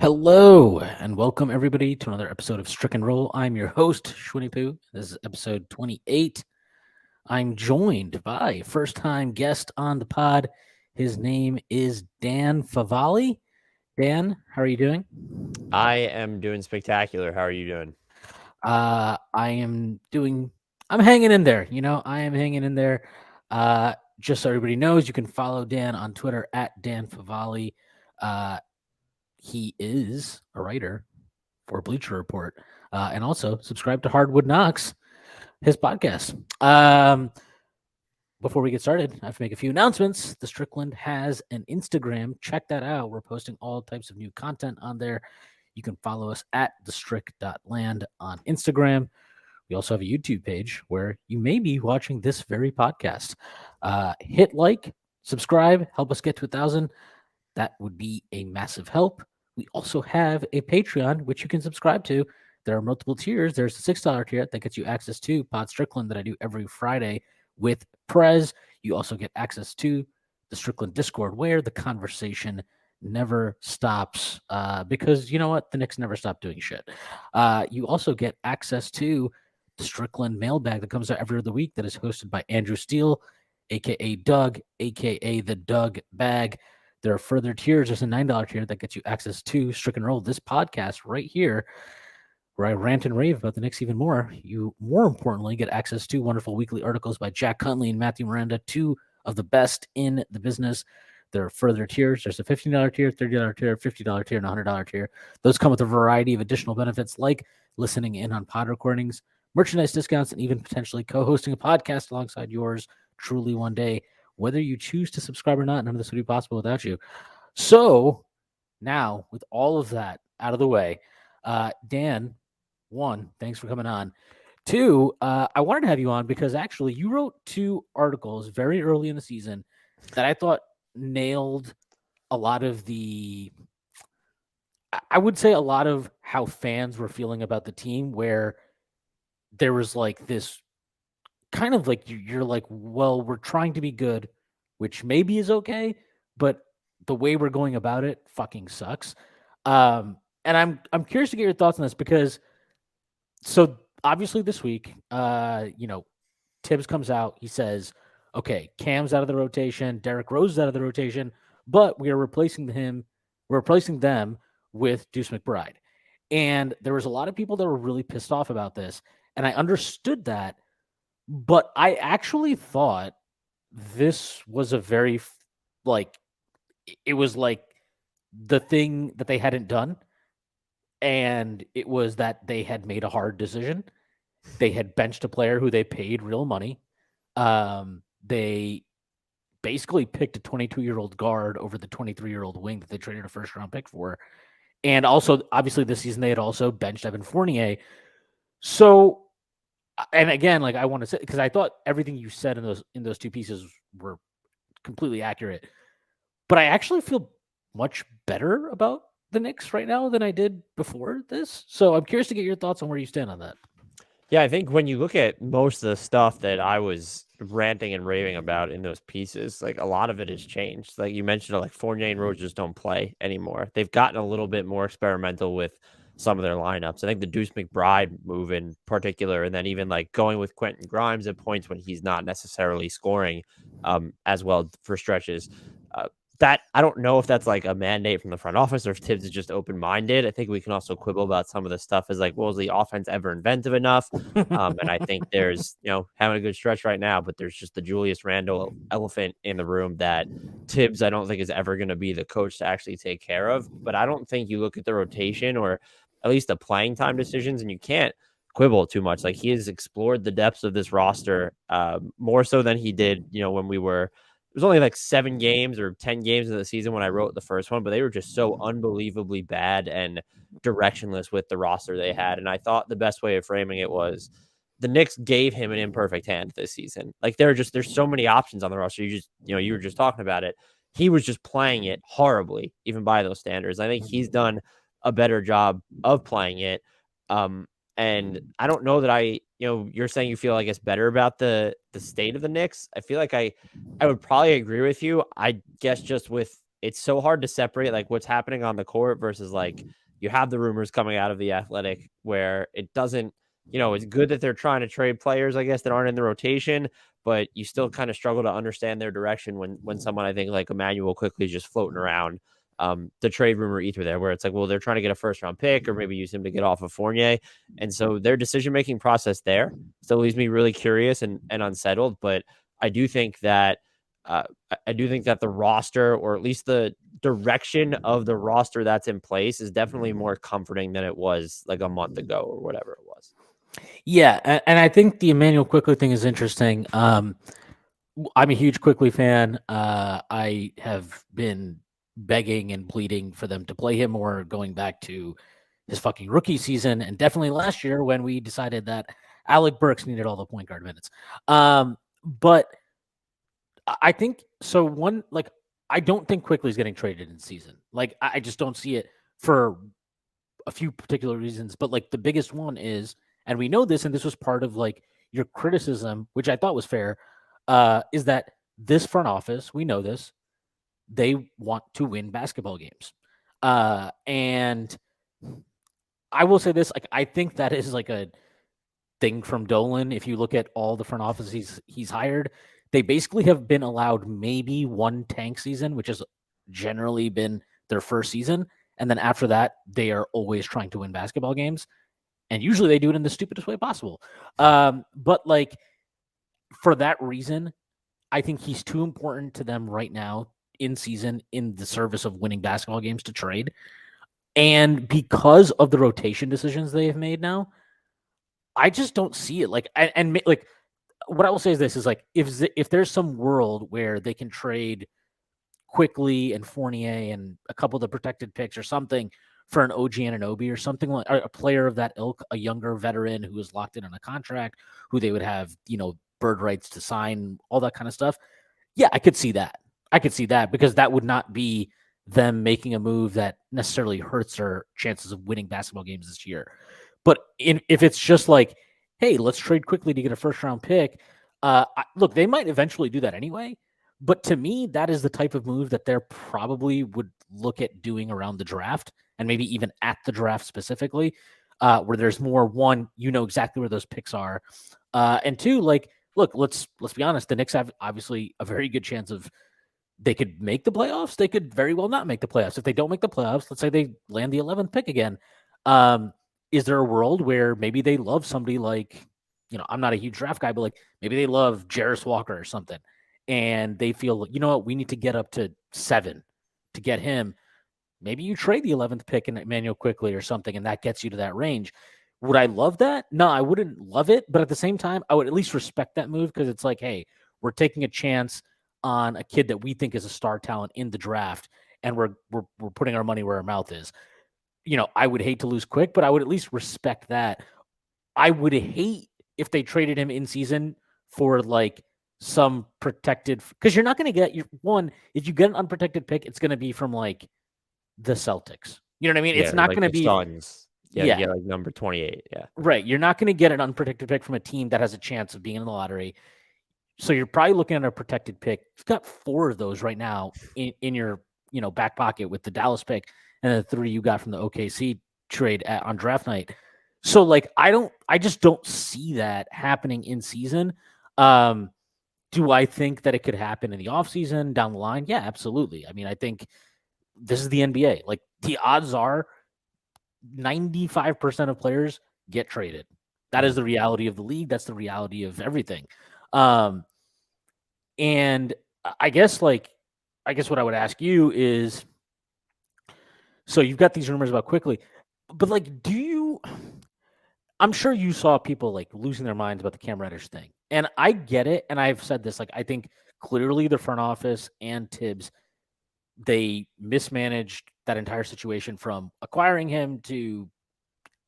Hello and welcome everybody to another episode of Strick and Roll. I'm your host, Shwin. This is episode 28. I'm joined by first-time guest on the pod. His name is Dan Favale. Dan, how are you doing? I am doing spectacular. How are you doing? I'm hanging in there. I am hanging in there. Just so everybody knows, you can follow Dan on Twitter at Dan Favale. He is a writer for Bleacher Report, and also subscribe to Hardwood Knocks, his podcast. Before we get started, I have to make a few announcements. The Strickland has an Instagram. Check that out. We're posting all types of new content on there. You can follow us at thestrick.land on Instagram. We also have a YouTube page where you may be watching this very podcast. Hit like, subscribe, help us get to 1,000. That would be a massive help. We also have a Patreon, which you can subscribe to. There are multiple tiers. There's the $6 tier that gets you access to Pod Strickland that I do every Friday with Prez. You also get access to the Strickland Discord where the conversation never stops because you know what? The Knicks never stop doing shit. You also get access to the Strickland mailbag that comes out every other week that is hosted by Andrew Steele, a.k.a. Doug, a.k.a. the Doug Bag. There are further tiers. There's a $9 tier that gets you access to Strick and Roll, this podcast right here, where I rant and rave about the Knicks even more. You, more importantly, get access to wonderful weekly articles by Jack Cunley and Matthew Miranda, two of the best in the business. There are further tiers. There's a $15 tier, $30 tier, $50 tier, and $100 tier. Those come with a variety of additional benefits like listening in on pod recordings, merchandise discounts, and even potentially co-hosting a podcast alongside yours truly one day. Whether you choose to subscribe or not, none of this would be possible without you. So now, with all of that out of the way, Dan, one, thanks for coming on. Two, I wanted to have you on because actually you wrote two articles very early in the season that I thought nailed a lot of I would say a lot of how fans were feeling about the team, where there was like this kind of like you're like, well, we're trying to be good, which maybe is okay, but the way we're going about it fucking sucks. And I'm curious to get your thoughts on this because so obviously this week, Tibbs comes out, he says, okay, Cam's out of the rotation, Derrick Rose is out of the rotation, but we're replacing them with Deuce McBride. And there was a lot of people that were really pissed off about this. And I understood that, but I actually thought this was a very it was like the thing that they hadn't done, and it was that they had made a hard decision. They had benched a player who they paid real money. They basically picked a 22-year-old guard over the 23-year-old wing that they traded a first-round pick for. And also, obviously, this season they had also benched Evan Fournier. So, and again, like I want to say, because I thought everything you said in those two pieces were completely accurate, but I actually feel much better about the Knicks right now than I did before this. So I'm curious to get your thoughts on where you stand on that. Yeah, I think when you look at most of the stuff that I was ranting and raving about in those pieces, like a lot of it has changed. Like you mentioned, like Fournier and Rose just don't play anymore. They've gotten a little bit more experimental with some of their lineups. I think the Deuce McBride move in particular, and then even like going with Quentin Grimes at points when he's not necessarily scoring as well for stretches. That I don't know if that's like a mandate from the front office or if Tibbs is just open minded. I think we can also quibble about some of the stuff is like, well, is the offense ever inventive enough? And I think there's, having a good stretch right now, but there's just the Julius Randle elephant in the room that Tibbs, I don't think is ever going to be the coach to actually take care of. But I don't think you look at the rotation or at least the playing time decisions and you can't quibble too much. Like he has explored the depths of this roster more so than he did, when we were. It was only like 7 games or 10 games in the season when I wrote the first one, but they were just so unbelievably bad and directionless with the roster they had. And I thought the best way of framing it was the Knicks gave him an imperfect hand this season. Like there's so many options on the roster. You were just talking about it. He was just playing it horribly, even by those standards. I think he's done a better job of playing it. And I don't know that you're saying you feel, I guess, better about the state of the Knicks. I feel like I would probably agree with you. I guess just with it's so hard to separate like what's happening on the court versus like you have the rumors coming out of the Athletic where it doesn't, it's good that they're trying to trade players, I guess, that aren't in the rotation, but you still kind of struggle to understand their direction when someone, I think, like Immanuel Quickley is just floating around. The trade rumor ether there, where it's like, well, they're trying to get a first round pick or maybe use him to get off of Fournier. And so their decision making process there still leaves me really curious and unsettled. But I do think that the roster, or at least the direction of the roster that's in place, is definitely more comforting than it was like a month ago or whatever it was. Yeah, and I think the Immanuel Quickley thing is interesting. I'm a huge Quickley fan. I have been begging and pleading for them to play him more, going back to his fucking rookie season, and definitely last year when we decided that Alec Burks needed all the point guard minutes. But I think so. I don't think Quickley's getting traded in season. Like, I just don't see it for a few particular reasons. But like the biggest one is, and we know this, and this was part of like your criticism, which I thought was fair, is that this front office, we know this, they want to win basketball games. And I will say this, like, I think that is like a thing from Dolan. If you look at all the front offices he's hired, they basically have been allowed maybe one tank season, which has generally been their first season. And then after that, they are always trying to win basketball games. And usually they do it in the stupidest way possible. But like, for that reason, I think he's too important to them right now in season, in the service of winning basketball games, to trade. And because of the rotation decisions they have made now, I just don't see it. Like, like, what I will say is this: is like, if there's some world where they can trade Quickley and Fournier and a couple of the protected picks or something for an OG Anunoby or something, like a player of that ilk, a younger veteran who is locked in on a contract, who they would have, bird rights to sign, all that kind of stuff. Yeah, I could see that. Because that would not be them making a move that necessarily hurts their chances of winning basketball games this year. But if it's just like, hey, let's trade Quickley to get a first round pick, look, they might eventually do that anyway. But to me, that is the type of move that they're probably would look at doing around the draft, and maybe even at the draft specifically, where there's more, one, exactly where those picks are, and two, like, look, let's be honest, the Knicks have obviously a very good chance of, they could make the playoffs. They could very well not make the playoffs. If they don't make the playoffs, let's say they land the 11th pick again. Is there a world where maybe they love somebody like, I'm not a huge draft guy, but like maybe they love Jarris Walker or something, and they feel, you know what, we need to get up to 7 to get him. Maybe you trade the 11th pick in Immanuel Quickley or something, and that gets you to that range. Would I love that? No, I wouldn't love it. But at the same time, I would at least respect that move, because it's like, hey, we're taking a chance on a kid that we think is a star talent in the draft, and we're putting our money where our mouth is. I would hate to lose Quick, but I would at least respect that. I would hate if they traded him in season for like some protected, because you're not going to get your one. If you get an unprotected pick, it's going to be from like the Celtics. You know what I mean? Yeah, It's not like going to the be Suns. Yeah, yeah, you get like number 28. Yeah. right. You're not going to get an unprotected pick from a team that has a chance of being in the lottery. So you're probably looking at a protected pick. You've got 4 of those right now in your back pocket, with the Dallas pick and the 3 you got from the OKC trade on draft night. So like, I just don't see that happening in season. Do I think that it could happen in the offseason down the line? Yeah, absolutely. I mean, I think this is the NBA. Like, the odds are 95% of players get traded. That is the reality of the league. That's the reality of everything. And I guess what I would ask you is, so you've got these rumors about Quickly, but like, I'm sure you saw people like losing their minds about the Cam Reddish thing. And I get it. And I've said this, like, I think clearly the front office and Tibbs, they mismanaged that entire situation, from acquiring him to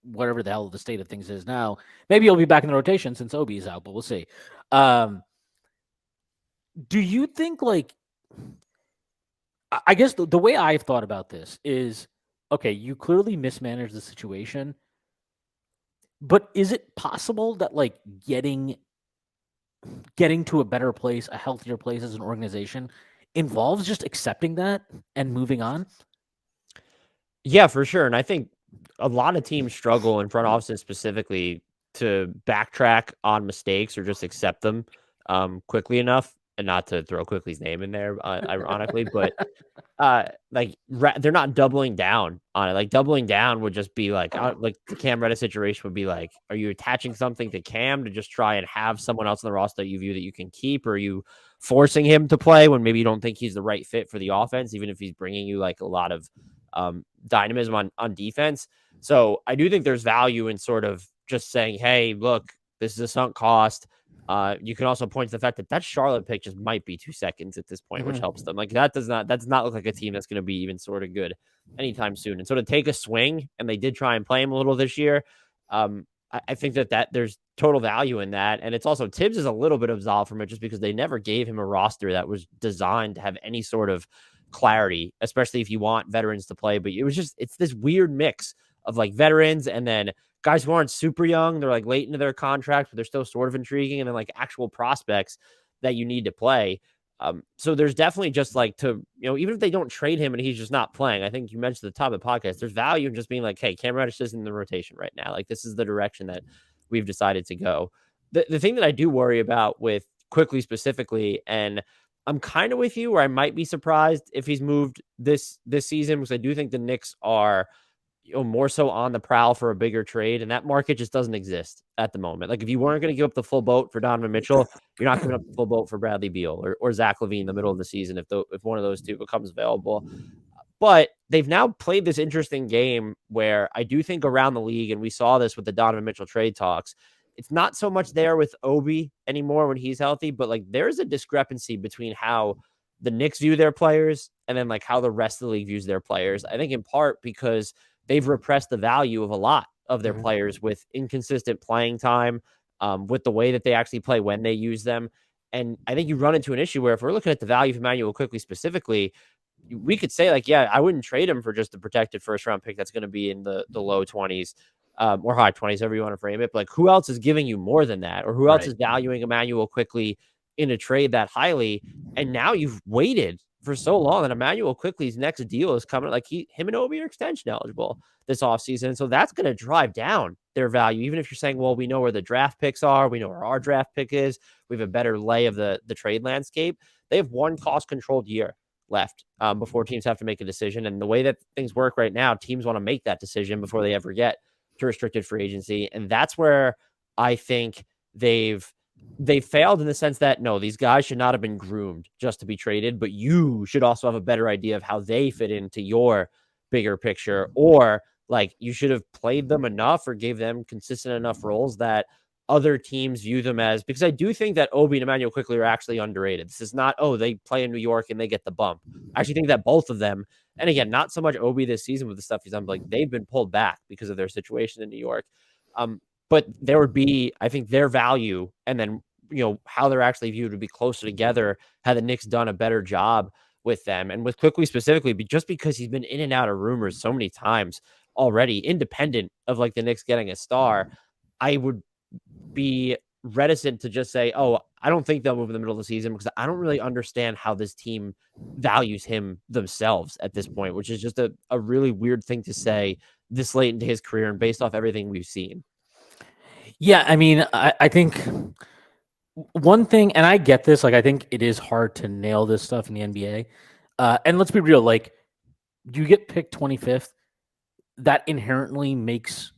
whatever the hell the state of things is now. Maybe he'll be back in the rotation since Obi is out, but we'll see. Do you think, like, I guess the way I've thought about this is, okay, you clearly mismanaged the situation, but is it possible that like getting to a better place, a healthier place as an organization, involves just accepting that and moving on. Yeah, for sure. And I think a lot of teams struggle in front offices specifically to backtrack on mistakes or just accept them quickly enough, and not to throw Quickly's name in there, ironically, but they're not doubling down on it. Like doubling down would just be like the Cam Reddish situation would be like, are you attaching something to Cam to just try and have someone else on the roster that you view that you can keep, or are you forcing him to play when maybe you don't think he's the right fit for the offense, even if he's bringing you like a lot of dynamism on defense? So I do think there's value in sort of just saying, hey, look, this is a sunk cost. You can also point to the fact that Charlotte pick just might be 2 seconds at this point, which helps them. Like that does not look like a team that's going to be even sort of good anytime soon. And so to take a swing, and they did try and play him a little this year. I think that there's total value in that. And it's also Tibbs is a little bit absolved from it just because they never gave him a roster that was designed to have any sort of clarity, especially if you want veterans to play. But it's this weird mix of like veterans and then guys who aren't super young. They're like late into their contract, but they're still sort of intriguing. And then like actual prospects that you need to play. So there's definitely just like even if they don't trade him and he's just not playing, I think you mentioned at the top of the podcast, there's value in just being like, hey, Cam Reddish isn't in the rotation right now. Like this is the direction that we've decided to go. The thing that I do worry about with Quickley specifically, and I'm kind of with you where I might be surprised if he's moved this season, because I do think the Knicks are more so on the prowl for a bigger trade, and that market just doesn't exist at the moment. Like if you weren't going to give up the full boat for Donovan Mitchell, you're not giving up the full boat for Bradley Beal or Zach LaVine in the middle of the season if one of those two becomes available. But they've now played this interesting game where I do think around the league, and we saw this with the Donovan Mitchell trade talks, it's not so much there with Obi anymore when he's healthy, but like there's a discrepancy between how the Knicks view their players and then like how the rest of the league views their players. I think in part because they've repressed the value of a lot of their players with inconsistent playing time, with the way that they actually play when they use them. And I think you run into an issue where if we're looking at the value of Immanuel Quickley specifically, we could say like, yeah, I wouldn't trade him for just a protected first round pick that's going to be in the low 20s or high 20s, however you want to frame it. But like, who else is giving you more than that? Or who else is valuing Immanuel Quickley in a trade that highly? And now you've waited for so long that Immanuel Quickley's next deal is coming. Like him and Obi are extension eligible this offseason. So that's going to drive down their value. Even if you're saying, well, we know where the draft picks are, we know where our draft pick is, we have a better lay of the trade landscape. They have one cost controlled year left before teams have to make a decision. And the way that things work right now, teams want to make that decision before they ever get to restricted free agency. And that's where I think they failed in the sense that, no, these guys should not have been groomed just to be traded, but you should also have a better idea of how they fit into your bigger picture, or like you should have played them enough or gave them consistent enough roles that other teams view them as, because I do think that Obi and Immanuel Quickley are actually underrated. This is not, oh, they play in New York and they get the bump. I actually think that both of them, and again, not so much Obi this season with the stuff he's done, but like they've been pulled back because of their situation in New York. But there would be, I think, their value and then, how they're actually viewed would be closer together had the Knicks done a better job with them. And with Quickley specifically, just because he's been in and out of rumors so many times already, independent of like the Knicks getting a star, I would be reticent to just say, oh, I don't think they'll move in the middle of the season, because I don't really understand how this team values him themselves at this point, which is just a really weird thing to say this late into his career and based off everything we've seen. Yeah, I mean, I think one thing, and I get this, like I think it is hard to nail this stuff in the NBA. And let's be real, like you get picked 25th, that inherently makes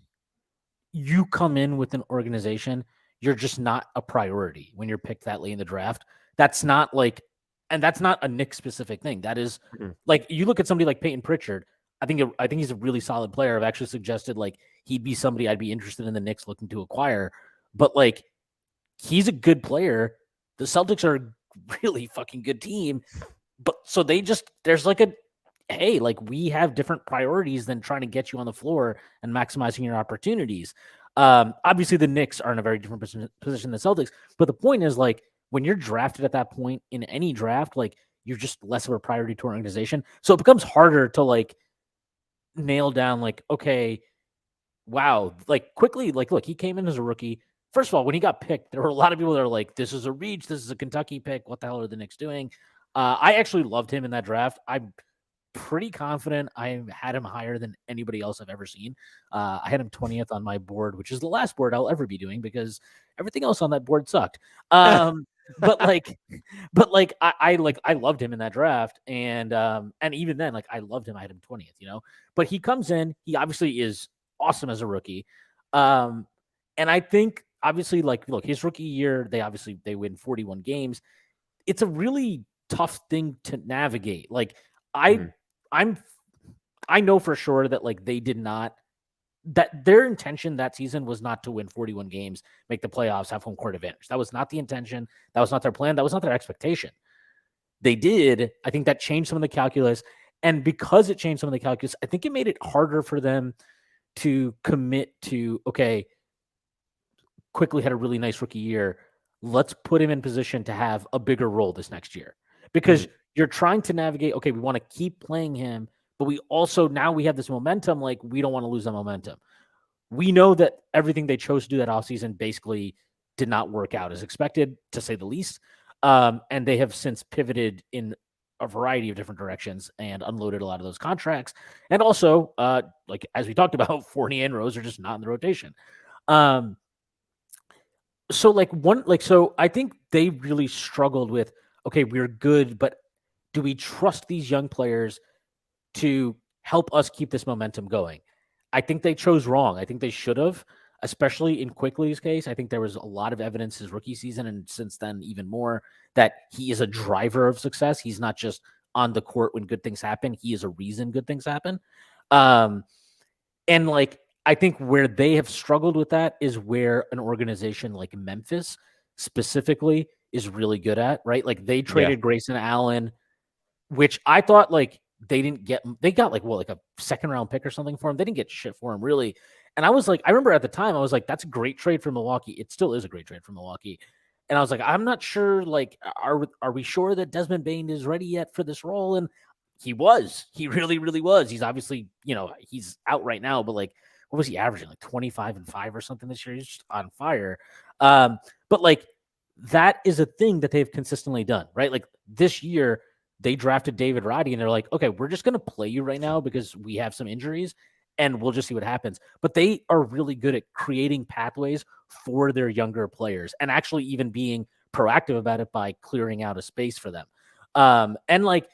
you come in with an organization, you're just not a priority when you're picked that late in the draft. That's not like, and that's not a Knicks specific thing. That is like, you look at somebody like Peyton Pritchard. I think he's a really solid player. I've actually suggested like he'd be somebody I'd be interested in the Knicks looking to acquire. But like, he's a good player. The Celtics are a really fucking good team. But so there's like hey, like we have different priorities than trying to get you on the floor and maximizing your opportunities. Obviously, the Knicks are in a very different position than the Celtics. But the point is, like, when you're drafted at that point in any draft, like, you're just less of a priority to our organization. So it becomes harder to, like, nail down, like, okay, wow, like, Quickley, like, look, he came in as a rookie. First of all, when he got picked, there were a lot of people that are like, this is a reach. This is a Kentucky pick. What the hell are the Knicks doing? I actually loved him in that draft. I'm pretty confident I had him higher than anybody else I've ever seen. I had him 20th on my board, which is the last board I'll ever be doing because everything else on that board sucked. But like, I loved him in that draft, and even then, like I loved him. I had him 20th, But he comes in. He obviously is awesome as a rookie, and I think obviously, like, look, his rookie year, they win 41 games. It's a really tough thing to navigate. Like I I'm I know for sure that like they did not that their intention that season was not to win 41 games, make the playoffs, have home court advantage. That was not the intention. That was not their plan. That was not their expectation. They did. I think that changed some of the calculus. And because it changed some of the calculus, I think it made it harder for them to commit to, okay, Quickley had a really nice rookie year. Let's put him in position to have a bigger role this next year. Because you're trying to navigate, okay, we want to keep playing him, but we also, now we have this momentum, like we don't want to lose that momentum. We know that everything they chose to do that offseason basically did not work out as expected, to say the least. And they have since pivoted in a variety of different directions and unloaded a lot of those contracts. And also, like as we talked about, Fournier and Rose are just not in the rotation. So I think they really struggled with, okay, we're good, but do we trust these young players to help us keep this momentum going? I think they chose wrong. I think they should have, especially in Quickley's case. I think there was a lot of evidence his rookie season, and since then even more, that he is a driver of success. He's not just on the court when good things happen. He is a reason good things happen. And like, I think where they have struggled with that is where an organization like Memphis specifically is really good at, right? Like they traded Grayson Allen, which I thought like they got like a second round pick or something for him. They didn't get shit for him really. And I was like, I remember at the time I was like, that's a great trade for Milwaukee. It still is a great trade for Milwaukee. And I was like, I'm not sure, like, are we sure that Desmond Bane is ready yet for this role? And he really, really was. He's obviously, he's out right now, but like, what was he averaging? Like 25 and 5 or something this year? He's just on fire. But like, that is a thing that they've consistently done, right? Like this year, they drafted David Roddy and they're like, okay, we're just going to play you right now because we have some injuries and we'll just see what happens. But they are really good at creating pathways for their younger players and actually even being proactive about it by clearing out a space for them. And like,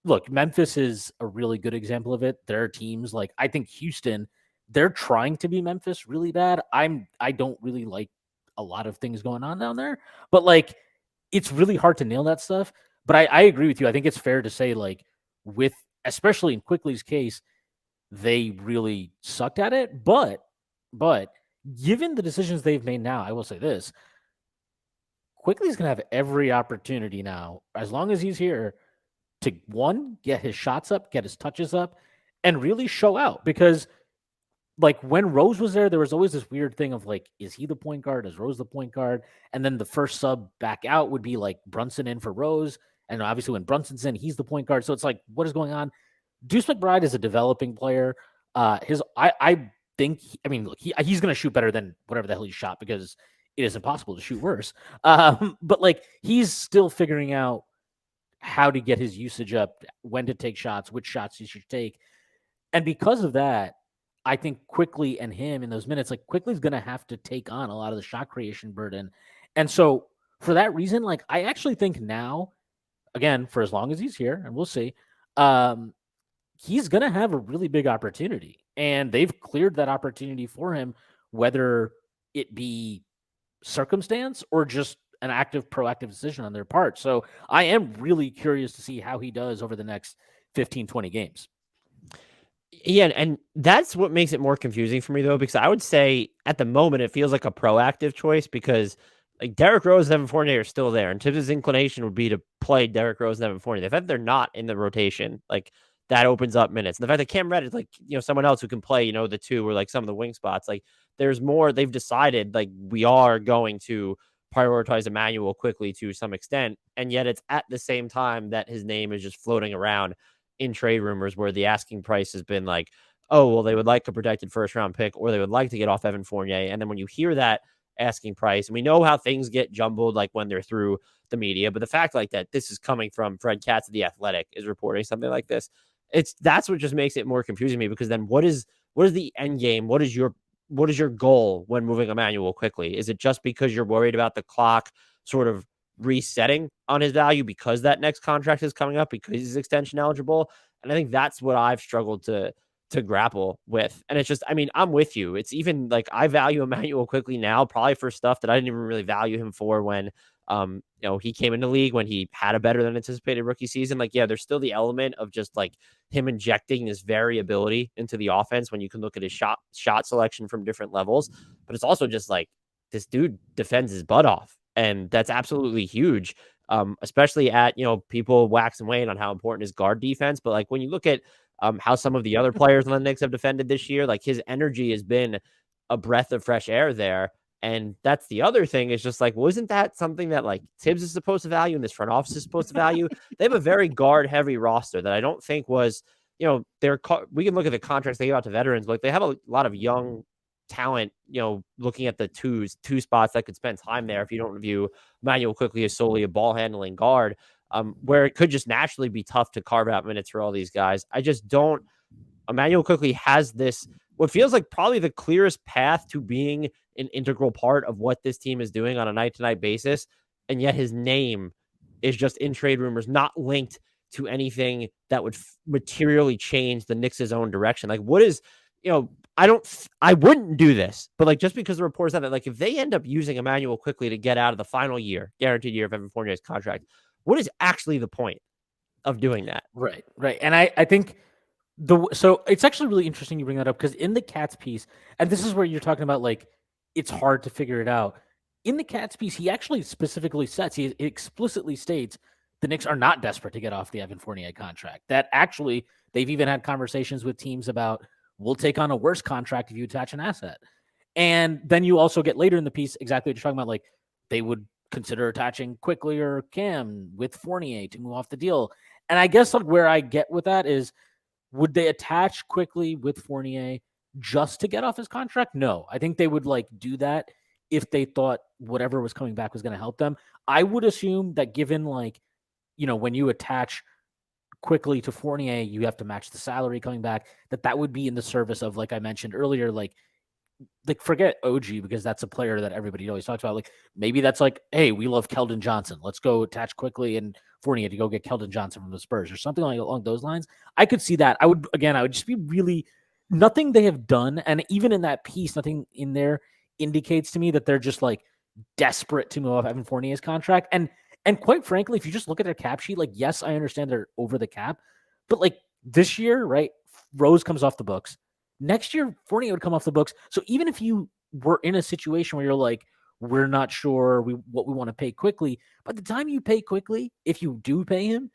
look, Memphis is a really good example of it. There are teams like, I think Houston, they're trying to be Memphis really bad. I don't really like a lot of things going on down there, but like, it's really hard to nail that stuff. But I agree with you. I think it's fair to say, like, especially in Quickley's case, they really sucked at it. But given the decisions they've made now, I will say this: Quickley's going to have every opportunity now, as long as he's here, to one, get his shots up, get his touches up, and really show out. Because like when Rose was there was always this weird thing of like, is he the point guard? Is Rose the point guard? And then the first sub back out would be like Brunson in for Rose. And obviously when Brunson's in, he's the point guard. So it's like, what is going on? Deuce McBride is a developing player. I think, look, he's going to shoot better than whatever the hell he shot because it is impossible to shoot worse. But like, he's still figuring out how to get his usage up, when to take shots, which shots he should take. And because of that, I think Quickley and him in those minutes, like Quickley's going to have to take on a lot of the shot creation burden. And so for that reason, like I actually think now, again, for as long as he's here, and we'll see, he's going to have a really big opportunity. And they've cleared that opportunity for him, whether it be circumstance or just an active, proactive decision on their part. So I am really curious to see how he does over the next 15, 20 games. Yeah, and that's what makes it more confusing for me, though, because I would say at the moment it feels like a proactive choice because like Derrick Rose and Evan Fournier are still there, and Tibbs' inclination would be to play Derrick Rose and Evan Fournier. The fact that they're not in the rotation, like that opens up minutes. And the fact that Cam Reddish, like, someone else who can play, the two or like some of the wing spots, like there's more. They've decided like we are going to prioritize Immanuel Quickley to some extent, and yet it's at the same time that his name is just floating around in trade rumors where the asking price has been like, oh, well, they would like a protected first round pick or they would like to get off Evan Fournier. And then when you hear that asking price. And we know how things get jumbled, like when they're through the media. But the fact like that this is coming from Fred Katz of The Athletic is reporting something like this. That's what just makes it more confusing to me, because then what is the end game? What is your goal when moving Immanuel Quickley? Is it just because you're worried about the clock sort of resetting on his value because that next contract is coming up, because he's extension eligible? And I think that's what I've struggled to grapple with. And it's just, I mean, I'm with you. It's even like I value Immanuel Quickley now, probably for stuff that I didn't even really value him for when he came into the league, when he had a better than anticipated rookie season. Like, yeah, there's still the element of just like him injecting this variability into the offense when you can look at his shot selection from different levels. But it's also just like this dude defends his butt off. And that's absolutely huge. Especially at, people wax and wane on how important is guard defense. But like when you look at how some of the other players on the Knicks have defended this year, like his energy has been a breath of fresh air there. And that's the other thing, is just like, wasn't that something that like Tibbs is supposed to value and this front office is supposed to value? They have a very guard heavy roster that I don't think was, we can look at the contracts they give out to veterans, but like they have a lot of young talent, looking at the two spots that could spend time there. If you don't view Immanuel Quickley as solely a ball handling guard, where it could just naturally be tough to carve out minutes for all these guys. I just don't. Immanuel Quickley has this, what feels like probably the clearest path to being an integral part of what this team is doing on a night-to-night basis, and yet his name is just in trade rumors, not linked to anything that would materially change the Knicks' own direction. Like, what is, I wouldn't do this, but like, just because the reports have it, like if they end up using Immanuel Quickley to get out of the final year, guaranteed year of Evan Fournier's contract, what is actually the point of doing that? Right. And I think so it's actually really interesting you bring that up, because in the Cats piece, and this is where you're talking about like it's hard to figure it out. In the Cats piece, he actually specifically he explicitly states the Knicks are not desperate to get off the Evan Fournier contract. That actually they've even had conversations with teams about, we'll take on a worse contract if you attach an asset. And then you also get later in the piece exactly what you're talking about, like they would consider attaching Quickley or Cam with Fournier to move off the deal. And I guess like where I get with that is, would they attach Quickley with Fournier just to get off his contract? No, I think they would like do that if they thought whatever was coming back was going to help them. I would assume that given like, when you attach Quickley to Fournier, you have to match the salary coming back, that would be in the service of, like I mentioned earlier, like forget OG, because that's a player that everybody always talks about. Like maybe that's like, hey, we love Keldon Johnson. Let's go attach Quickley and Fournier to go get Keldon Johnson from the Spurs or something like along those lines. I could see that. I would just be really, nothing they have done. And even in that piece, nothing in there indicates to me that they're just like desperate to move off Evan Fournier's contract. And quite frankly, if you just look at their cap sheet, like, yes, I understand they're over the cap, but like this year, right? Rose comes off the books. Next year, Fournier would come off the books. So even if you were in a situation where you're like, we're not sure what we want to pay Quickley, by the time you pay Quickley, if you do pay him,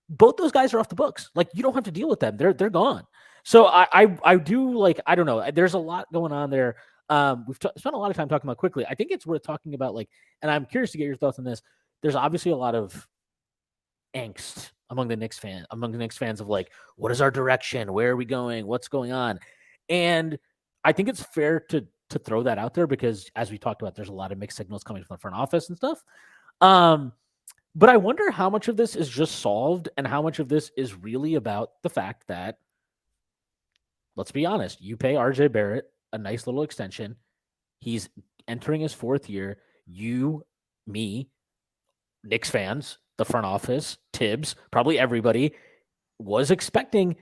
both those guys are off the books. Like you don't have to deal with them. They're gone. So I do like, I don't know. There's a lot going on there. We've spent a lot of time talking about Quickley. I think it's worth talking about, like, and I'm curious to get your thoughts on this. There's obviously a lot of angst among the Knicks fans of like, what is our direction? Where are we going? What's going on? And I think it's fair to throw that out there, because as we talked about, there's a lot of mixed signals coming from the front office and stuff. But I wonder how much of this is just solved and how much of this is really about the fact that, let's be honest, you pay RJ Barrett a nice little extension. He's entering his fourth year. You, me, Knicks fans, the front office, Tibbs, probably everybody was expecting.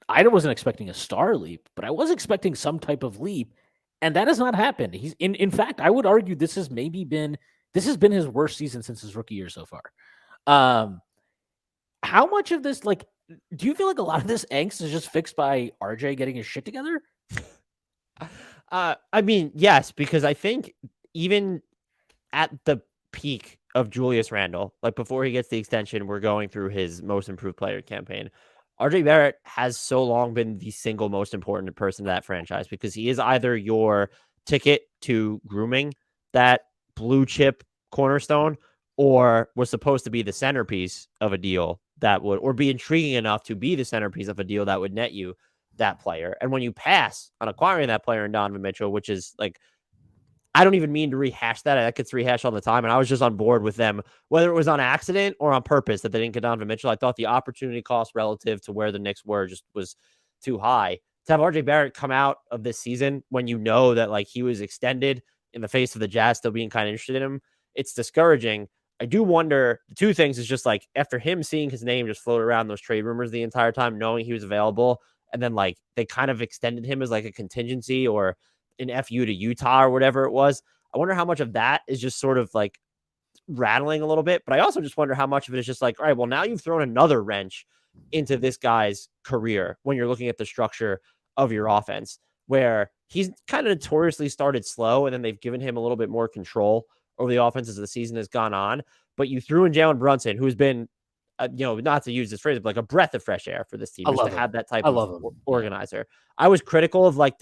I wasn't expecting a star leap, but I was expecting some type of leap, and that has not happened. He's in fact, I would argue this has been his worst season since his rookie year so far. How much of this, like, do you feel like a lot of this angst is just fixed by RJ getting his shit together? I mean, yes, because I think even at the peak of Julius Randle, like before he gets the extension, we're going through his most improved player campaign. RJ Barrett has so long been the single most important person to that franchise, because he is either your ticket to grooming that blue chip cornerstone, or was supposed to be the centerpiece of a deal that would, or be intriguing enough to be the centerpiece of a deal that would net you that player. And when you pass on acquiring that player in Donovan Mitchell, which is like I don't even mean to rehash that. That gets rehashed all the time. And I was just on board with them, whether it was on accident or on purpose that they didn't get Donovan Mitchell. I thought the opportunity cost relative to where the Knicks were just was too high. To have RJ Barrett come out of this season when you know that like he was extended in the face of the Jazz still being kind of interested in him, it's discouraging. I do wonder, the two things is just like after him seeing his name just float around those trade rumors the entire time, knowing he was available, and then like they kind of extended him as like a contingency or an FU to Utah or whatever it was. I wonder how much of that is just sort of like rattling a little bit. But I also just wonder how much of it is just like, all right, well, now you've thrown another wrench into this guy's career when you're looking at the structure of your offense, where he's kind of notoriously started slow and then they've given him a little bit more control over the offense as the season has gone on. But you threw in Jalen Brunson, who's been, not to use this phrase, but like a breath of fresh air for this team, just to have that type of organizer. I was critical of like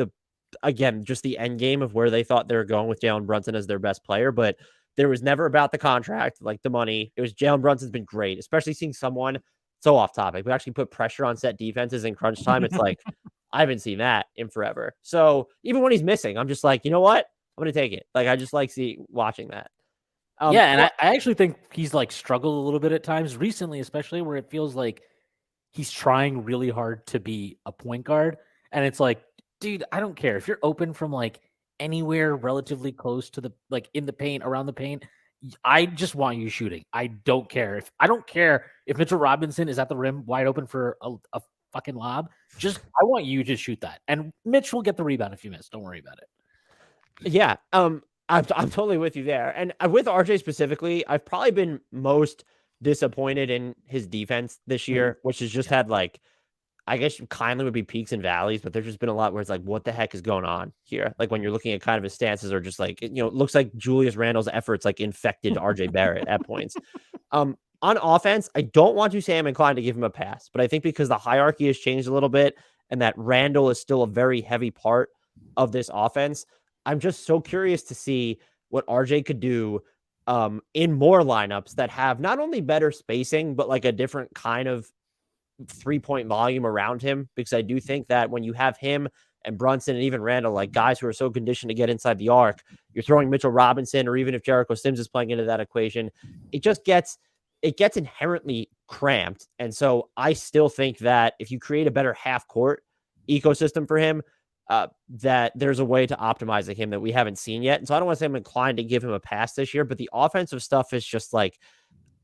just the end game of where they thought they were going with Jalen Brunson as their best player, but there was never about the contract, like the money. It was Jalen Brunson's been great, especially seeing someone so off topic, but actually put pressure on set defenses in crunch time. It's like, I haven't seen that in forever. So even when he's missing, I'm just like, you know what? I'm going to take it. Like, I just like watching that. And I actually think he's like struggled a little bit at times recently, especially where it feels like he's trying really hard to be a point guard. And it's like, dude, I don't care if you're open from like anywhere relatively close to the like in the paint, around the paint. I just want you shooting. I don't care if Mitchell Robinson is at the rim wide open for a fucking lob. Just I want you to shoot that, and Mitch will get the rebound if you miss. Don't worry about it. Yeah, I'm totally with you there. And with RJ specifically, I've probably been most disappointed in his defense this year, which has just had like, I guess kindly would be peaks and valleys, but there's just been a lot where it's like, what the heck is going on here? Like when you're looking at kind of his stances or just like, it looks like Julius Randle's efforts like infected RJ Barrett at points. On offense, I don't want to say I'm inclined to give him a pass, but I think because the hierarchy has changed a little bit and that Randle is still a very heavy part of this offense, I'm just so curious to see what RJ could do in more lineups that have not only better spacing, but like a different kind of 3-point volume around him, because I do think that when you have him and Brunson and even Randle, like guys who are so conditioned to get inside the arc, you're throwing Mitchell Robinson, or even if Jericho Sims is playing into that equation, it gets inherently cramped. And so I still think that if you create a better half court ecosystem for him, that there's a way to optimize him that we haven't seen yet. And so I don't want to say I'm inclined to give him a pass this year, but the offensive stuff is just like,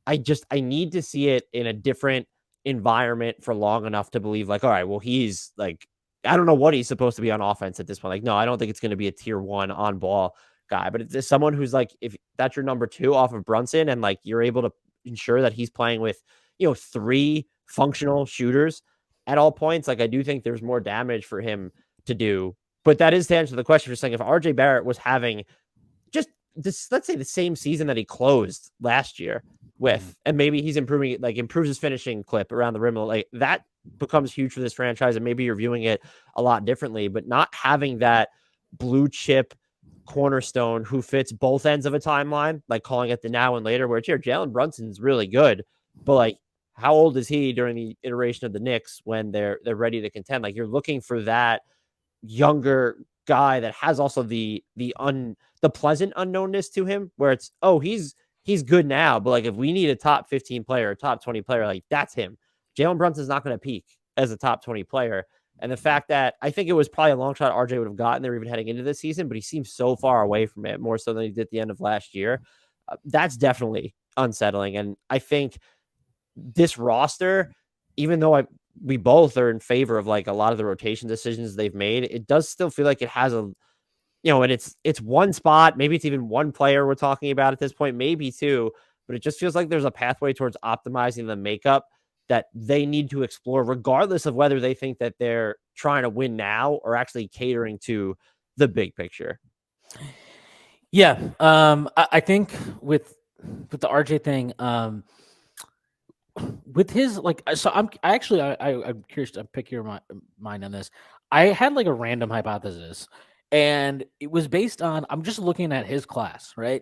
I need to see it in a different environment for long enough to believe like, all right, well, he's like, I don't know what he's supposed to be on offense at this point. Like, no, I don't think it's going to be a tier 1 on ball guy, but it's someone who's like, if that's your number 2 off of Brunson and like, you're able to ensure that he's playing with, 3 functional shooters at all points. Like, I do think there's more damage for him to do, but that is to answer the question. Just saying, if RJ Barrett was having just this, let's say the same season that he closed last year with, and maybe he's improves his finishing clip around the rim, like that becomes huge for this franchise. And maybe you're viewing it a lot differently, but not having that blue chip cornerstone who fits both ends of a timeline, like calling it the now and later, where it's here, Jalen Brunson's really good, but like, how old is he during the iteration of the Knicks when they're ready to contend? Like, you're looking for that younger guy that has also the pleasant unknownness to him, where it's, oh, he's good now, but like if we need a top 15 player, a top 20 player, like that's him. Jalen Brunson's not going to peak as a top 20 player. And the fact that I think it was probably a long shot RJ would have gotten there even heading into this season, but he seems so far away from it, more so than he did at the end of last year. That's definitely unsettling. And I think this roster, even though we both are in favor of like a lot of the rotation decisions they've made, it does still feel like it has a, and it's one spot, maybe it's even one player we're talking about at this point, maybe two, but it just feels like there's a pathway towards optimizing the makeup that they need to explore, regardless of whether they think that they're trying to win now or actually catering to the big picture. Yeah. I think with the RJ thing, with his like, so I'm curious to pick your mind on this. I had like a random hypothesis, and it was based on, I'm just looking at his class, right?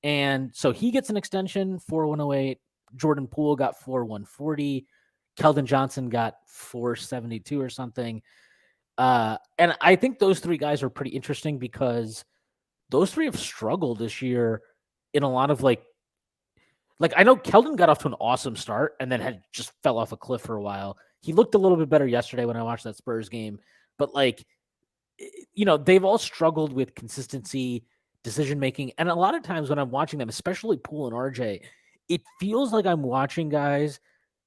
And so he gets an extension, 4108. Jordan Poole got 4140. Keldon Johnson got 472 or something. And I think those 3 guys are pretty interesting because those three have struggled this year in a lot of like I know Keldon got off to an awesome start and then had just fell off a cliff for a while. He looked a little bit better yesterday when I watched that Spurs game, but like, they've all struggled with consistency, decision making, and a lot of times when I'm watching them, especially Poole and RJ, it feels like I'm watching guys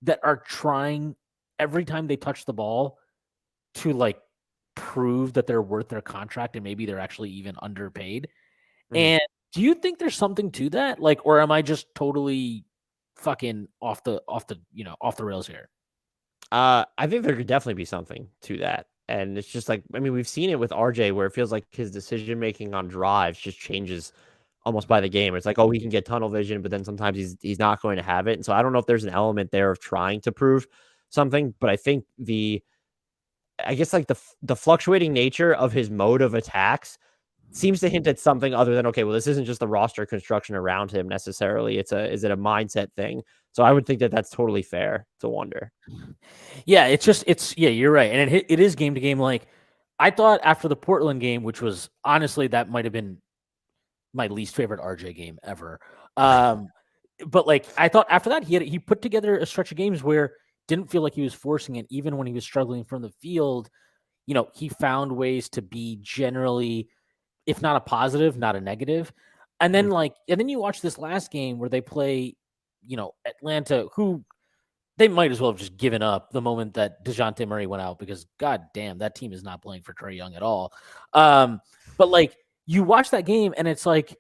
that are trying every time they touch the ball to like prove that they're worth their contract and maybe they're actually even underpaid. Mhm. And do you think there's something to that? Like, or am I just totally fucking off the rails here? I think there could definitely be something to that. And it's just like, I mean, we've seen it with RJ where it feels like his decision making on drives just changes almost by the game. It's like, oh, he can get tunnel vision, but then sometimes he's not going to have it. And so I don't know if there's an element there of trying to prove something, but I think I guess like the fluctuating nature of his mode of attacks seems to hint at something other than, okay, well, this isn't just the roster construction around him necessarily. Is it a mindset thing? So I would think that that's totally fair to wonder. Yeah, yeah, you're right. And it is game to game. Like, I thought after the Portland game, which was honestly, that might have been my least favorite RJ game ever. But like, I thought after that, he put together a stretch of games where didn't feel like he was forcing it, even when he was struggling from the field. He found ways to be generally, if not a positive, not a negative. And then you watch this last game where they play, Atlanta, who they might as well have just given up the moment that DeJounte Murray went out because god damn, that team is not playing for Trae Young at all. But like you watch that game and it's like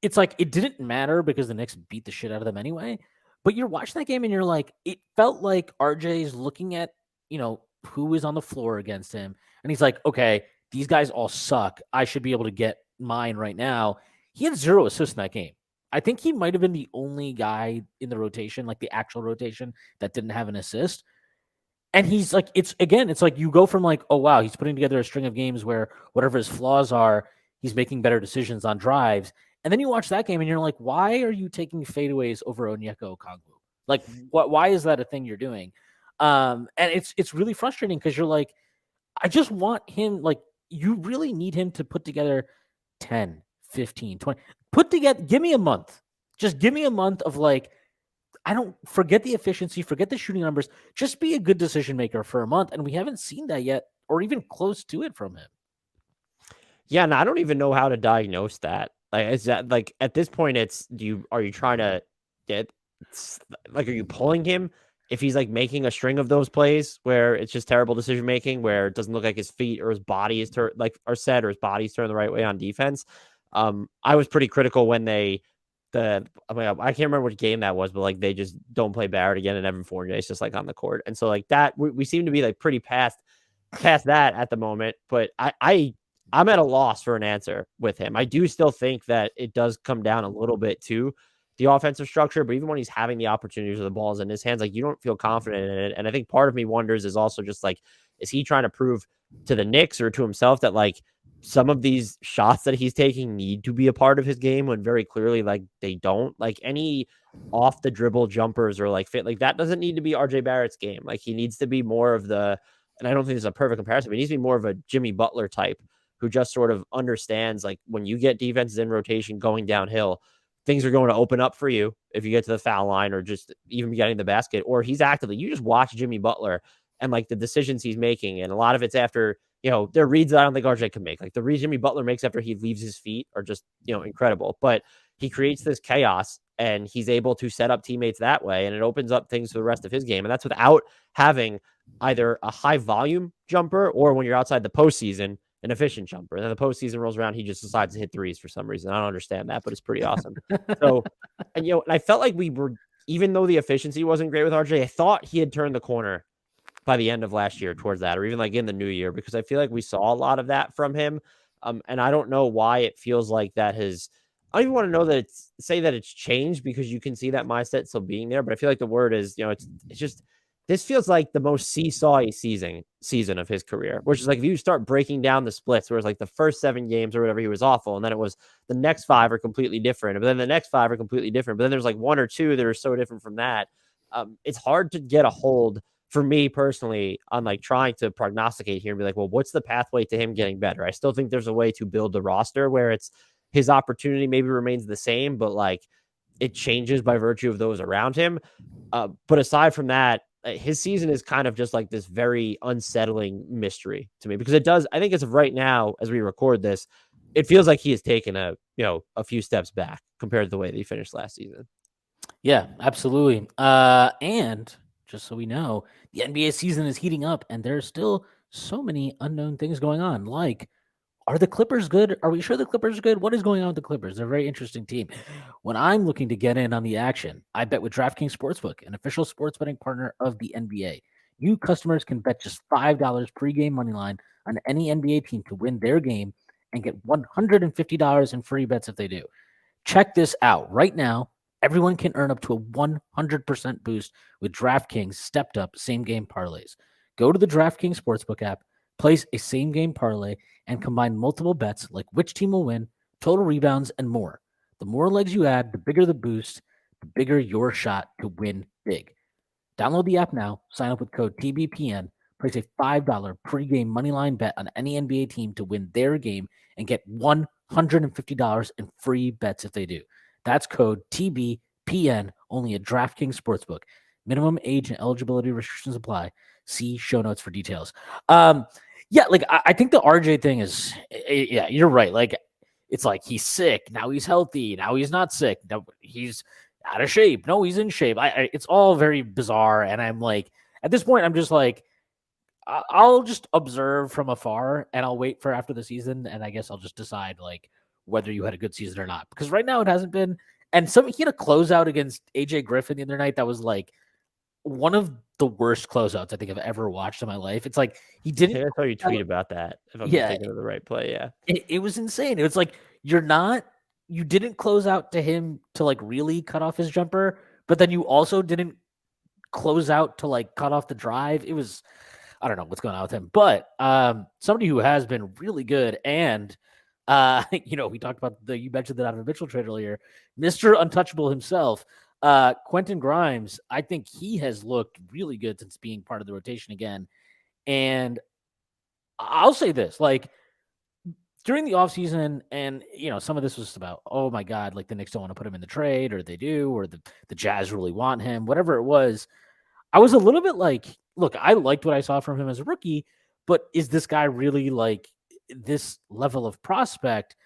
it didn't matter because the Knicks beat the shit out of them anyway. But you're watching that game and you're like, it felt like RJ's looking at, who is on the floor against him. And he's like, okay, these guys all suck. I should be able to get mine right now. He had 0 assists in that game. I think he might have been the only guy in the rotation, like the actual rotation, that didn't have an assist. And he's like, it's like you go from like, oh, wow, he's putting together a string of games where whatever his flaws are, he's making better decisions on drives. And then you watch that game and you're like, why are you taking fadeaways over Onyeka Okongwu? Like, why is that a thing you're doing? And it's really frustrating because you're like, I just want him, like, you really need him to put together 10, 15, 20. Give me a month. Just give me a month of like, I don't forget the efficiency, forget the shooting numbers. Just be a good decision maker for a month. And we haven't seen that yet or even close to it from him. Yeah, and I don't even know how to diagnose that. Like, is that like at this point, are you trying to get like, are you pulling him if he's like making a string of those plays where it's just terrible decision making, where it doesn't look like his feet or his body is are set or his body's turned the right way on defense? I was pretty critical when I can't remember which game that was, but like they just don't play Barrett again and Evan Fournier is just like on the court, and so like that we seem to be like pretty past that at the moment. But I'm at a loss for an answer with him. I do still think that it does come down a little bit to the offensive structure, but even when he's having the opportunities or the balls in his hands, like you don't feel confident in it. And I think part of me wonders is also just like, is he trying to prove to the Knicks or to himself that like some of these shots that he's taking need to be a part of his game when very clearly like they don't? Like any off the dribble jumpers or like fit, like that doesn't need to be RJ Barrett's game. Like he needs to be more of and I don't think this is a perfect comparison, but he needs to be more of a Jimmy Butler type who just sort of understands like when you get defenses in rotation going downhill, things are going to open up for you if you get to the foul line or just even getting the basket, or he's actively, you just watch Jimmy Butler and like the decisions he's making. And a lot of it's after, there are reads that I don't think RJ can make. Like the reads Jimmy Butler makes after he leaves his feet are just, incredible. But he creates this chaos and he's able to set up teammates that way. And it opens up things for the rest of his game. And that's without having either a high volume jumper or when you're outside the postseason, an efficient jumper. And then the postseason rolls around, he just decides to hit threes for some reason. I don't understand that, but it's pretty awesome. So, and I felt like even though the efficiency wasn't great with RJ, I thought he had turned the corner by the end of last year towards that, or even like in the new year, because I feel like we saw a lot of that from him. And I don't know why it feels like that I don't even want to know that say that it's changed because you can see that mindset still being there. But I feel like the word is, it's just, this feels like the most seesawy season of his career, which is like if you start breaking down the splits, where it's like the first 7 games or whatever, he was awful. And then it was the next 5 are completely different. But then the next 5 are completely different. But then there's like 1 or 2 that are so different from that. It's hard to get a hold for me personally, on like trying to prognosticate here and be like, well, what's the pathway to him getting better? I still think there's a way to build the roster where it's his opportunity maybe remains the same, but like it changes by virtue of those around him. But aside from that, his season is kind of just like this very unsettling mystery to me, because it does, I think as of right now, as we record this, it feels like he has taken a few steps back compared to the way that he finished last season. Yeah, absolutely. And just so we know, the NBA season is heating up, and there's still so many unknown things going on. Like, are the Clippers good? Are we sure the Clippers are good? What is going on with the Clippers? They're a very interesting team. When I'm looking to get in on the action, I bet with DraftKings Sportsbook, an official sports betting partner of the NBA. You customers can bet just $5 pregame money line on any NBA team to win their game and get $150 in free bets if they do. Check this out. Right now, everyone can earn up to a 100% boost with DraftKings stepped up same game parlays. Go to the DraftKings Sportsbook app, place a same game parlay, and combine multiple bets like which team will win, total rebounds, and more. The more legs you add, the bigger the boost, the bigger your shot to win big. Download the app now, sign up with code TBPN, place a $5 pregame moneyline bet on any NBA team to win their game, and get $150 in free bets if they do. That's code TBPN only at DraftKings Sportsbook. Minimum age and eligibility restrictions apply. See show notes for details. Yeah, like I think the RJ thing is, yeah, you're right. Like it's like he's sick, now he's healthy, now he's not sick, now he's out of shape, no, he's in shape. It's all very bizarre, and I'm like, at this point, I'm just like, I'll just observe from afar, and I'll wait for after the season, and I guess I'll just decide like whether you had a good season or not. Because right now it hasn't been. And he had a closeout against AJ Griffin the other night that was like one of the worst closeouts I think I've ever watched in my life. It's like he didn't. I saw you tweet about that. If I'm thinking of the right play, yeah, it was insane. It was like you didn't close out to him to like really cut off his jumper, but then you also didn't close out to like cut off the drive. It was, I don't know what's going on with him, but somebody who has been really good. And we talked about you mentioned the Donovan Mitchell trade earlier, Mr. Untouchable himself, Quentin Grimes. I think he has looked really good since being part of the rotation again. And I'll say this, like during the offseason, and some of this was about, oh my God, like the Knicks don't want to put him in the trade, or they do, or the Jazz really want him, whatever it was. I was a little bit like, look, I liked what I saw from him as a rookie, but is this guy really like this level of prospect?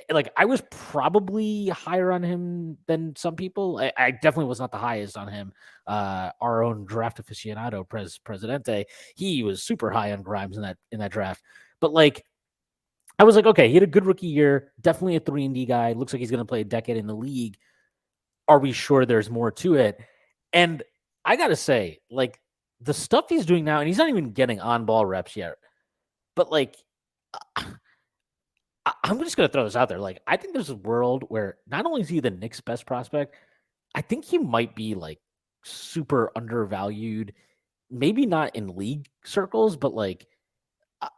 Like I was probably higher on him than some people. I definitely was not the highest on him. Our own draft aficionado, Presidente, he was super high on Grimes in that draft. But like, I was like, okay, he had a good rookie year, definitely a 3-and-D guy. Looks like he's going to play a decade in the league. Are we sure there's more to it? And I got to say, like, the stuff he's doing now, and he's not even getting on-ball reps yet, but, like, I'm just going to throw this out there. Like, I think there's a world where not only is he the Knicks' best prospect, I think he might be, like, super undervalued, maybe not in league circles, but, like,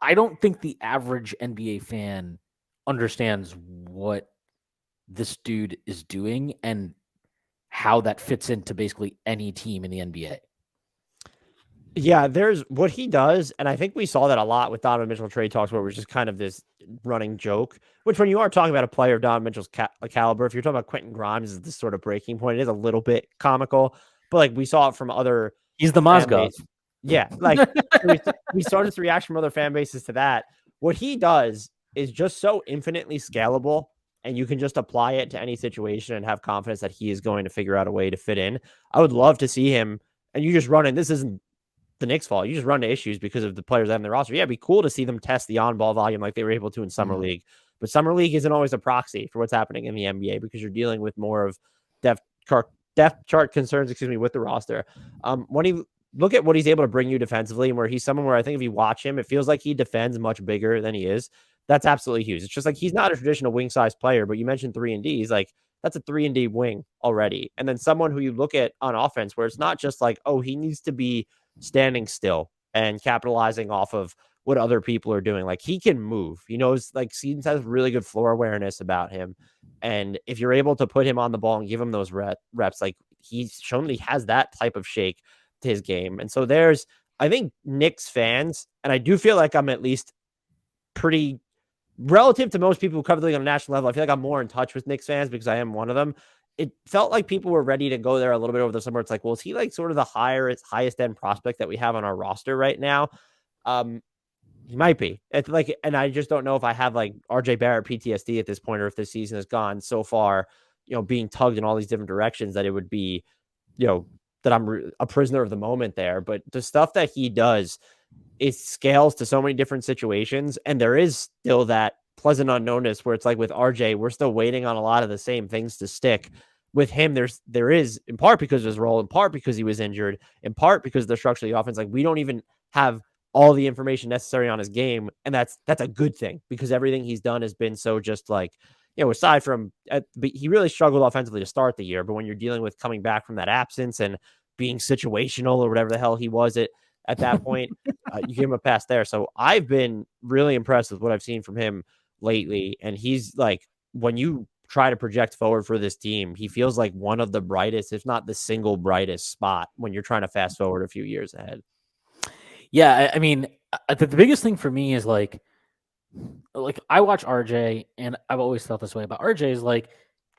I don't think the average NBA fan understands what this dude is doing and how that fits into basically any team in the NBA. Yeah, there's what he does, and I think we saw that a lot with Donovan Mitchell trade talks, where it was just kind of this running joke. Which, when you are talking about a player of Donovan Mitchell's caliber, if you're talking about Quentin Grimes as this sort of breaking point, it is a little bit comical. But like we saw it from other, he's the Mozgov. Yeah, like we saw this reaction from other fan bases to that. What he does is just so infinitely scalable, and you can just apply it to any situation and have confidence that he is going to figure out a way to fit in. I would love to see him, and you just run in. This isn't the Knicks' fault. You just run into issues because of the players that have in their roster. Yeah, it'd be cool to see them test the on-ball volume like they were able to in Summer League. But Summer League isn't always a proxy for what's happening in the NBA because you're dealing with more of depth chart concerns, with the roster. When he look at what he's able to bring you defensively, and where he's someone where I think if you watch him, it feels like he defends much bigger than he is. That's absolutely huge. It's just like he's not a traditional wing size player, but you mentioned 3-and-D. He's like, that's a 3-and-D wing already. And then someone who you look at on offense where it's not just like, oh, he needs to be standing still and capitalizing off of what other people are doing. Like he can move, it's like Seedens has really good floor awareness about him. And if you're able to put him on the ball and give him those reps, like he's shown that he has that type of shake his game. And so I think Knicks fans, and I do feel like I'm at least pretty relative to most people who cover the league on a national level. I feel like I'm more in touch with Knicks fans because I am one of them. It felt like people were ready to go there a little bit over the summer. It's like, well, is he like sort of the highest end prospect that we have on our roster right now? He might be. It's like, and I just don't know if I have like RJ Barrett PTSD at this point, or if this season has gone so far, being tugged in all these different directions that it would be, that I'm a prisoner of the moment there. But the stuff that he does, it scales to so many different situations. And there is still that pleasant unknownness where it's like with RJ, we're still waiting on a lot of the same things to stick. With him, there is, in part because of his role, in part because he was injured, in part because of the structure of the offense. Like, we don't even have all the information necessary on his game. And that's a good thing, because everything he's done has been so just like, aside from, but he really struggled offensively to start the year. But when you're dealing with coming back from that absence and being situational or whatever the hell he was at that point, you give him a pass there. So I've been really impressed with what I've seen from him lately. And he's like, when you try to project forward for this team, he feels like one of the brightest, if not the single brightest spot when you're trying to fast forward a few years ahead. Yeah, I mean, the biggest thing for me is like I watch RJ, and I've always felt this way about RJ. Is like,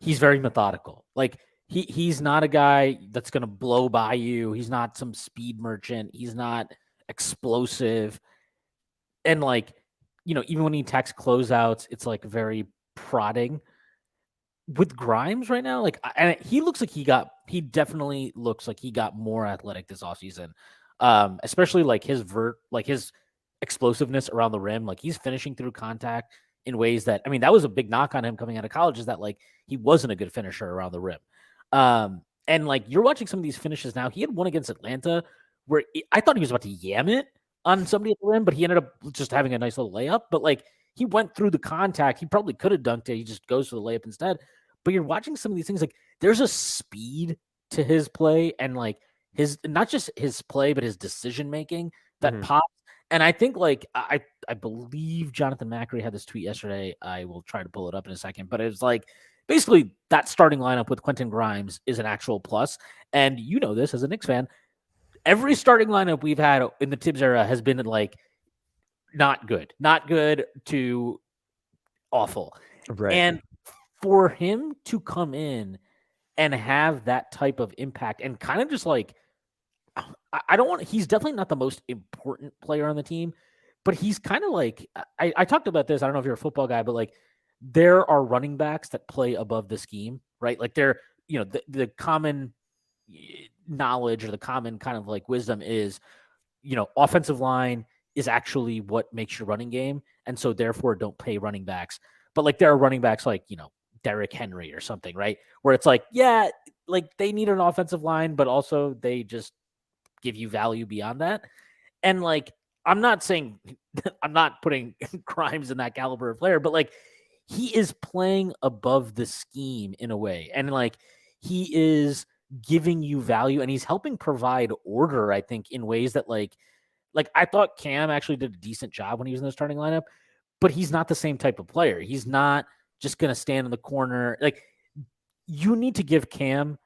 he's very methodical. Like, he's not a guy that's gonna blow by you. He's not some speed merchant. He's not explosive. And like, even when he attacks closeouts, it's like very prodding. With Grimes right now, like, and he definitely looks like he got more athletic this offseason. Especially like his explosiveness around the rim. Like, he's finishing through contact in ways that, I mean, that was a big knock on him coming out of college, is that like he wasn't a good finisher around the rim. And like, you're watching some of these finishes now. He had one against Atlanta where I thought he was about to yam it on somebody at the rim, but he ended up just having a nice little layup. But like, he went through the contact. He probably could have dunked it. He just goes for the layup instead. But you're watching some of these things, like, there's a speed to his play, and like his, not just his play, but his decision making that pops. And I think, like, I believe Jonathan Macri had this tweet yesterday. I will try to pull it up in a second, but it was like, basically, that starting lineup with Quentin Grimes is an actual plus. And you know this as a Knicks fan. Every starting lineup we've had in the Tibbs era has been like not good to awful. Right. And for him to come in and have that type of impact, and kind of just like, he's definitely not the most important player on the team, but he's kind of like, I talked about this. I don't know if you're a football guy, but like, there are running backs that play above the scheme, right? Like, they're, the common knowledge, or the common kind of like wisdom is, offensive line is actually what makes your running game. And so therefore don't pay running backs. But like, there are running backs like, Derrick Henry or something, right? Where it's like, yeah, like, they need an offensive line, but also they just give you value beyond that. And like, I'm not saying I'm not putting Grimes in that caliber of player, but like, he is playing above the scheme in a way. And like, he is giving you value, and he's helping provide order, I think, in ways that like I thought Cam actually did a decent job when he was in the starting lineup, but he's not the same type of player. He's not just going to stand in the corner. Like, you need to give Cam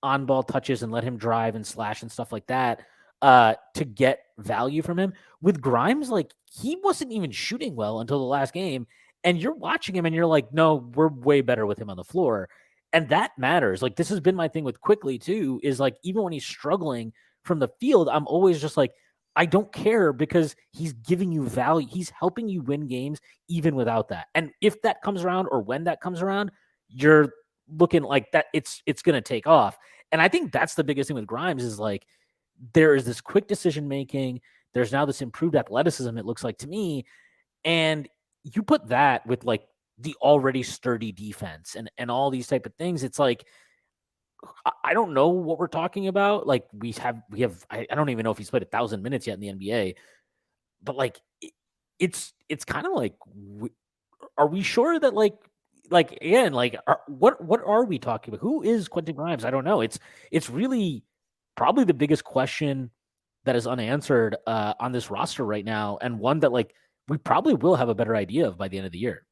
on ball touches and let him drive and slash and stuff like that to get value from him. With Grimes, like, he wasn't even shooting well until the last game, and you're watching him and you're like, no, we're way better with him on the floor. And that matters. Like, this has been my thing with Quickley too, is like, even when he's struggling from the field, I'm always just like, I don't care, because he's giving you value. He's helping you win games even without that. And if that comes around, or when that comes around, you're looking like that it's going to take off. And I think that's the biggest thing with Grimes, is like, there is this quick decision making. There's now this improved athleticism, it looks like to me. And you put that with like the already sturdy defense and all these type of things. It's like, I don't know what we're talking about. Like, we have, I don't even know if he's played 1,000 minutes yet in the NBA, but like, it's kind of like, are we sure that like, again, like, what are we talking about? Who is Quentin Grimes? I don't know. It's really probably the biggest question that is unanswered on this roster right now, and one that like we probably will have a better idea of by the end of the year.